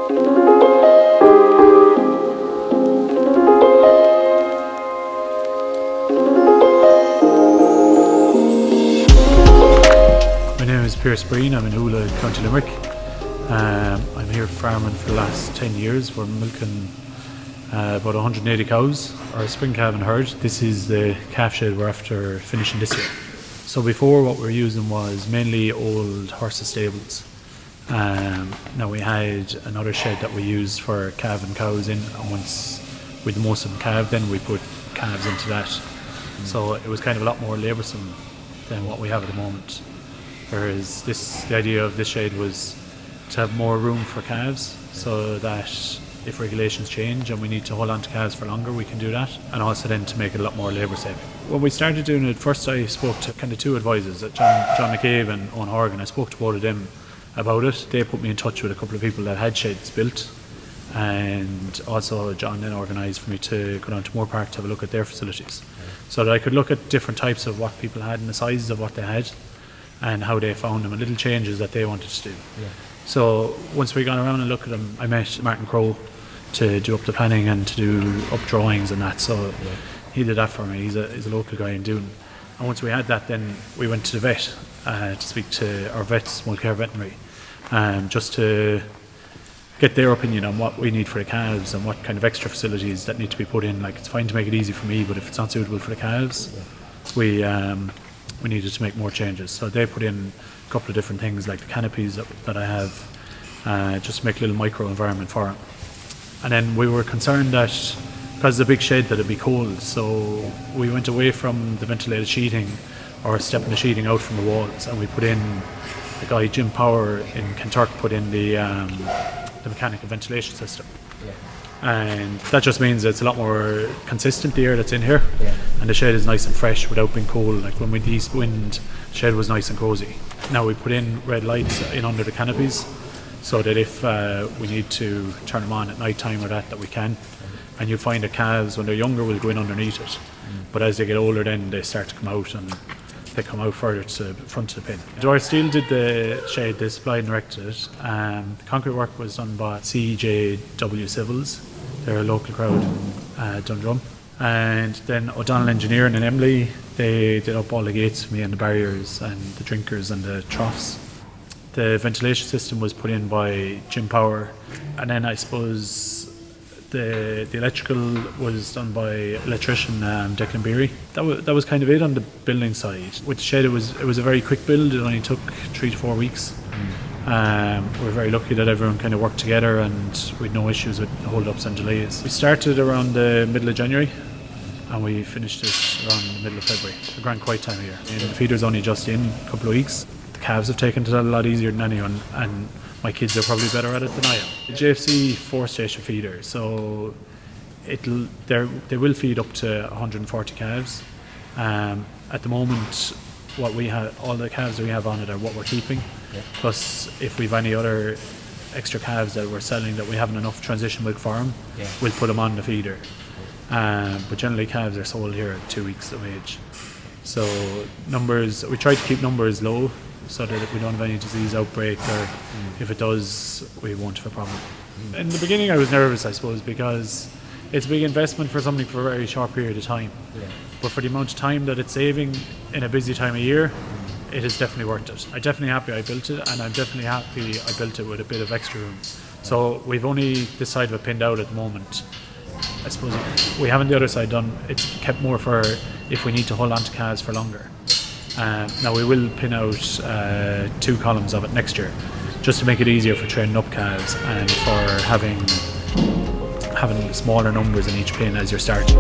My name is Pierce Breen. I'm in Oola, County Limerick. I'm here farming for the last 10 years. We're milking about 180 cows, our spring calving herd. This is the calf shed we're after finishing this year. So before, what we were using was mainly old horses stables. Now we had another shed that we used for calving cows in, and once with most of them calved, then we put calves into that. So it was kind of a lot more laboursome than what we have at the moment. Whereas the idea of this shed was to have more room for calves, so that if regulations change and we need to hold on to calves for longer, we can do that, and also then to make it a lot more labour saving. When we started doing it, first I spoke to kind of two advisors, John McCabe and Owen Horgan. I spoke to both of them about it. They put me in touch with a couple of people that had sheds built, and also John then organised for me to go down to Moore Park to have a look at their facilities, so that I could look at different types of what people had and the sizes of what they had and how they found them and little changes that they wanted to do. Yeah. So once we got around and looked at them, I met Martin Crowe to do up the planning and to do up drawings and that, so he did that for me. He's a local guy in Doon. And once we had that, then we went to the vet to speak to our vets, Mulcare Veterinary, just to get their opinion on what we need for the calves and what kind of extra facilities that need to be put in. Like, it's fine to make it easy for me, but if it's not suitable for the calves, we needed to make more changes. So they put in a couple of different things, like the canopies that I have, just to make a little micro environment for them. And then we were concerned that because it's a big shed that it'd be cold, so we went away from the ventilated sheeting or stepping the sheeting out from the walls, and we put in, the guy Jim Power in Kenturk put in the mechanical ventilation system. And that just means it's a lot more consistent, the air that's in here, and the shed is nice and fresh without being cold. Like when we had east wind, the shed was nice and cosy. Now we put in red lights in under the canopies, so that if we need to turn them on at night time or that we can. And you'll find that calves, when they're younger, will go in underneath it, but as they get older, then they start to come out, and they come out further to the front of the pen. Dwyer Steel did the shed, they supplied and erected it. The concrete work was done by CJW Civils. They're a local crowd in Dundrum. And then O'Donnell Engineering in Emly, they did up all the gates for me, and the barriers and the drinkers and the troughs. The ventilation system was put in by Jim Power, and then I suppose the electrical was done by electrician Declan Beery. That was kind of it on the building side. With the shed, it was a very quick build. It only took 3 to 4 weeks. We're very lucky that everyone kind of worked together, and we had no issues with hold-ups and delays. We started around the middle of January, and we finished it around the middle of February. The grand quiet time of year. And the feeder's only just in a couple of weeks. The calves have taken to that a lot easier than anyone, and my kids are probably better at it than I am. The JFC 4-station feeder, so they will feed up to 140 calves. At the moment, what we have, all the calves that we have on it are what we're keeping. Plus, if we've any other extra calves that we're selling that we haven't enough transition milk for them, we'll put them on the feeder. But generally, calves are sold here at 2 weeks of age. So numbers, we try to keep numbers low, so that we don't have any disease outbreak, or if it does, we won't have a problem. In the beginning, I was nervous, I suppose, because it's a big investment for something for a very short period of time. But for the amount of time that it's saving in a busy time of year, it is definitely worth it. I'm definitely happy I built it, and I'm definitely happy I built it with a bit of extra room. So we've only this side of it pinned out at the moment. I suppose we haven't the other side done. It's kept more for if we need to hold on to calves for longer. Now we will pin out 2 columns of it next year, just to make it easier for training up calves and for having smaller numbers in each pin as you're starting.